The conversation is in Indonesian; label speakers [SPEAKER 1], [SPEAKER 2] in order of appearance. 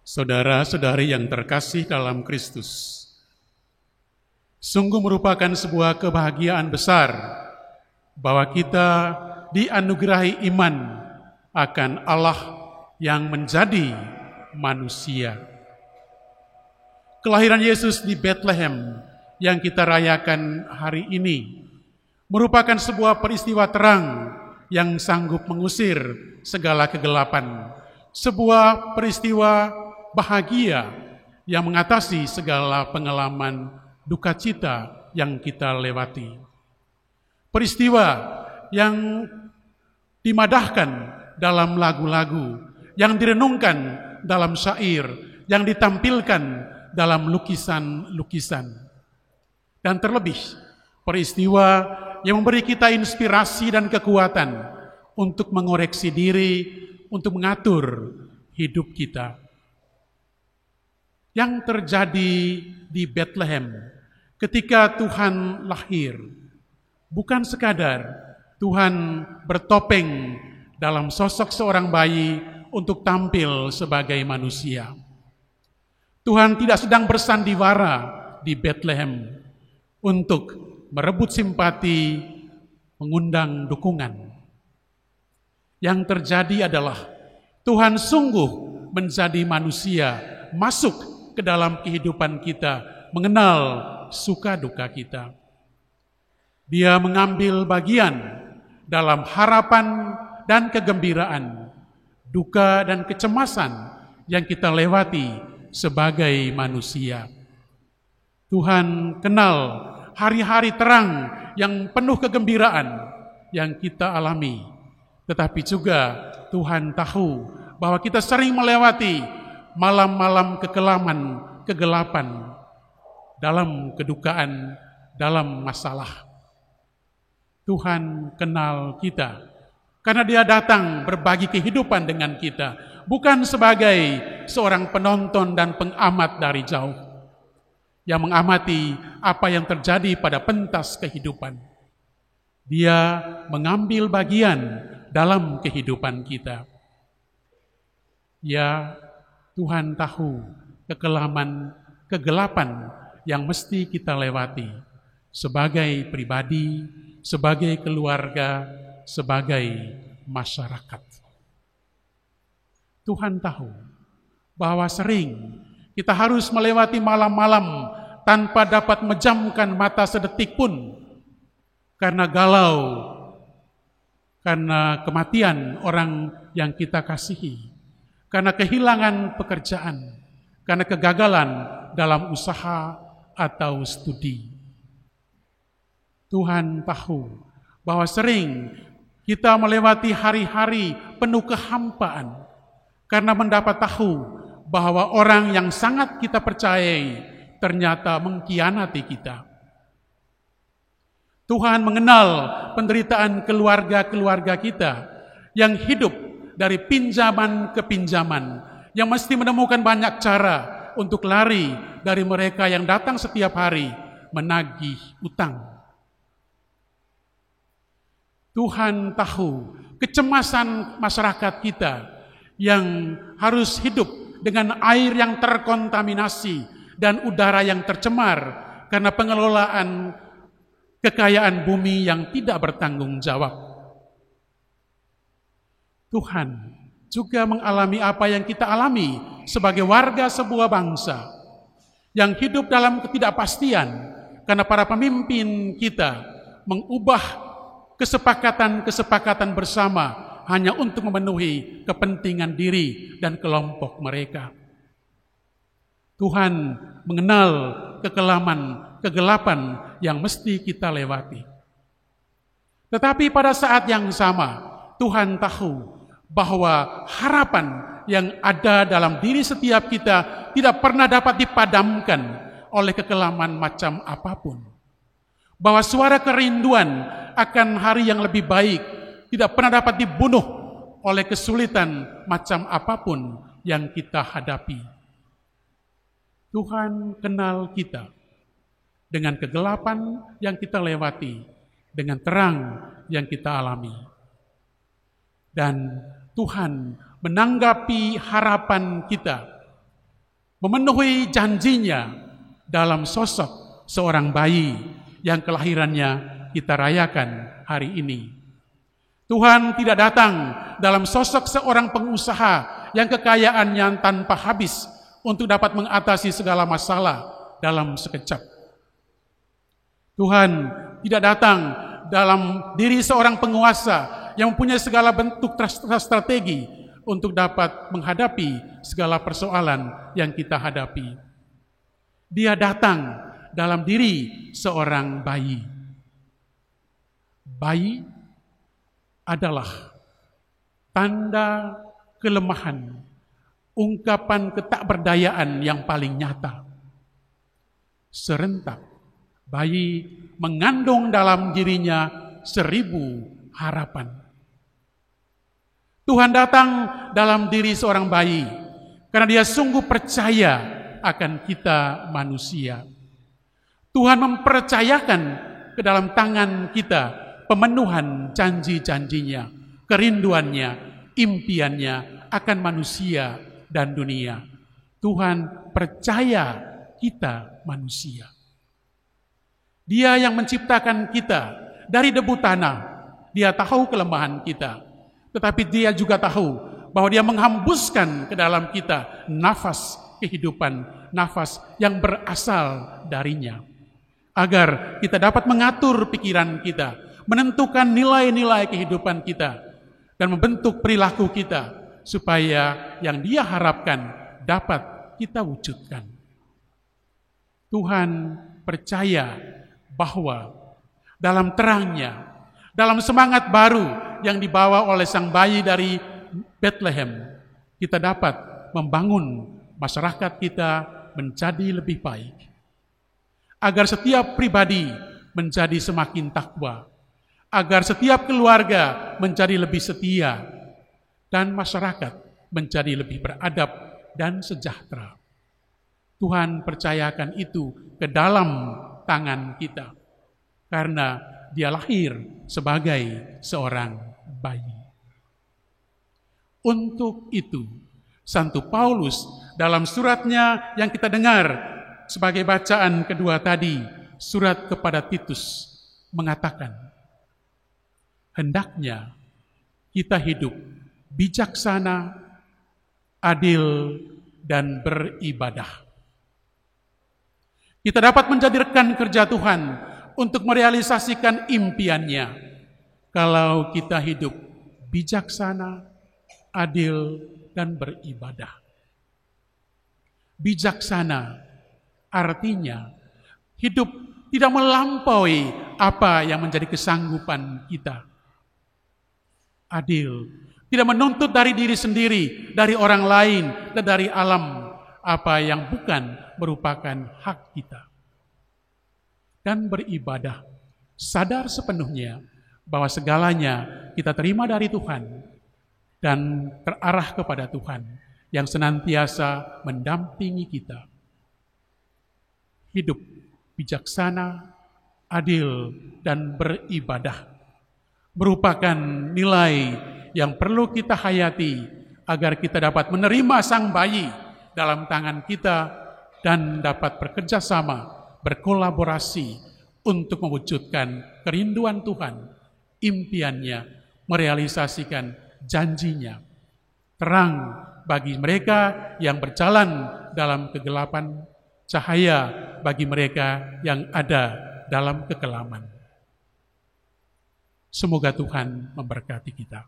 [SPEAKER 1] Saudara-saudari yang terkasih dalam Kristus, sungguh merupakan sebuah kebahagiaan besar bahwa kita dianugerahi iman akan Allah yang menjadi manusia. Kelahiran Yesus di Bethlehem yang kita rayakan hari ini merupakan sebuah peristiwa terang yang sanggup mengusir segala kegelapan, sebuah peristiwa bahagia yang mengatasi segala pengalaman duka cita yang kita lewati. Peristiwa yang dimadahkan dalam lagu-lagu, yang direnungkan dalam syair, yang ditampilkan dalam lukisan-lukisan. Dan terlebih, peristiwa yang memberi kita inspirasi dan kekuatan untuk mengoreksi diri, untuk mengatur hidup kita. Yang terjadi di Bethlehem ketika Tuhan lahir, bukan sekadar Tuhan bertopeng dalam sosok seorang bayi untuk tampil sebagai manusia. Tuhan tidak sedang bersandiwara di Bethlehem untuk merebut simpati, mengundang dukungan. Yang terjadi adalah Tuhan sungguh menjadi manusia, masuk ke dalam kehidupan kita, mengenal suka duka kita. Dia mengambil bagian dalam harapan dan kegembiraan, duka dan kecemasan yang kita lewati sebagai manusia. Tuhan kenal hari-hari terang yang penuh kegembiraan yang kita alami, tetapi juga Tuhan tahu bahwa kita sering melewati malam-malam kekelaman, kegelapan, dalam kedukaan, dalam masalah. Tuhan kenal kita, karena Dia datang berbagi kehidupan dengan kita, bukan sebagai seorang penonton dan pengamat dari jauh, yang mengamati apa yang terjadi pada pentas kehidupan. Dia mengambil bagian dalam kehidupan kita. Ya, Tuhan tahu kekelaman, kegelapan yang mesti kita lewati sebagai pribadi, sebagai keluarga, sebagai masyarakat. Tuhan tahu bahwa sering kita harus melewati malam-malam tanpa dapat memejamkan mata sedetik pun karena galau, karena kematian orang yang kita kasihi, karena kehilangan pekerjaan, karena kegagalan dalam usaha atau studi. Tuhan tahu bahwa sering kita melewati hari-hari penuh kehampaan karena mendapat tahu bahwa orang yang sangat kita percayai ternyata mengkhianati kita. Tuhan mengenal penderitaan keluarga-keluarga kita yang hidup dari pinjaman ke pinjaman, yang mesti menemukan banyak cara untuk lari dari mereka yang datang setiap hari menagih utang. Tuhan tahu kecemasan masyarakat kita yang harus hidup dengan air yang terkontaminasi dan udara yang tercemar karena pengelolaan kekayaan bumi yang tidak bertanggung jawab. Tuhan juga mengalami apa yang kita alami sebagai warga sebuah bangsa yang hidup dalam ketidakpastian karena para pemimpin kita mengubah kesepakatan-kesepakatan bersama hanya untuk memenuhi kepentingan diri dan kelompok mereka. Tuhan mengenal kekelaman, kegelapan yang mesti kita lewati. Tetapi pada saat yang sama, Tuhan tahu bahwa harapan yang ada dalam diri setiap kita tidak pernah dapat dipadamkan oleh kekelaman macam apapun. Bahwa suara kerinduan akan hari yang lebih baik tidak pernah dapat dibunuh oleh kesulitan macam apapun yang kita hadapi. Tuhan kenal kita dengan kegelapan yang kita lewati, dengan terang yang kita alami. Dan Tuhan menanggapi harapan kita memenuhi janjinya dalam sosok seorang bayi yang kelahirannya kita rayakan hari ini. Tuhan tidak datang dalam sosok seorang pengusaha yang kekayaannya tanpa habis untuk dapat mengatasi segala masalah dalam sekejap. Tuhan tidak datang dalam diri seorang penguasa yang mempunyai segala bentuk strategi untuk dapat menghadapi segala persoalan yang kita hadapi. Dia datang dalam diri seorang bayi. Bayi adalah tanda kelemahan, ungkapan ketakberdayaan yang paling nyata. Serentak, bayi mengandung dalam dirinya 1000 harapan. Tuhan datang dalam diri seorang bayi karena dia sungguh percaya akan kita manusia. Tuhan mempercayakan ke dalam tangan kita pemenuhan janji-janjinya, kerinduannya, impiannya akan manusia dan dunia. Tuhan percaya kita manusia. Dia yang menciptakan kita dari debu tanah. Dia tahu kelemahan kita. Tetapi dia juga tahu bahwa dia menghembuskan ke dalam kita nafas kehidupan, nafas yang berasal darinya. Agar kita dapat mengatur pikiran kita, menentukan nilai-nilai kehidupan kita, dan membentuk perilaku kita, supaya yang dia harapkan dapat kita wujudkan. Tuhan percaya bahwa dalam terangnya, dalam semangat baru yang dibawa oleh sang bayi dari Bethlehem, kita dapat membangun masyarakat kita menjadi lebih baik. Agar setiap pribadi menjadi semakin takwa, agar setiap keluarga menjadi lebih setia, dan masyarakat menjadi lebih beradab dan sejahtera. Tuhan percayakan itu ke dalam tangan kita, karena dia lahir sebagai seorang bayi. Untuk itu, Santo Paulus dalam suratnya yang kita dengar sebagai bacaan kedua tadi, surat kepada Titus, mengatakan, hendaknya kita hidup bijaksana, adil, dan beribadah. Kita dapat menjadi rekan kerja Tuhan untuk merealisasikan impiannya kalau kita hidup bijaksana, adil, dan beribadah. Bijaksana artinya hidup tidak melampaui apa yang menjadi kesanggupan kita. Adil, tidak menuntut dari diri sendiri, dari orang lain, dan dari alam apa yang bukan merupakan hak kita. Dan beribadah, sadar sepenuhnya bahwa segalanya kita terima dari Tuhan dan terarah kepada Tuhan yang senantiasa mendampingi kita. Hidup bijaksana, adil, dan beribadah merupakan nilai yang perlu kita hayati agar kita dapat menerima sang bayi dalam tangan kita dan dapat bekerja sama, berkolaborasi untuk mewujudkan kerinduan Tuhan, impiannya, merealisasikan janjinya. Terang bagi mereka yang berjalan dalam kegelapan, cahaya bagi mereka yang ada dalam kekelaman. Semoga Tuhan memberkati kita.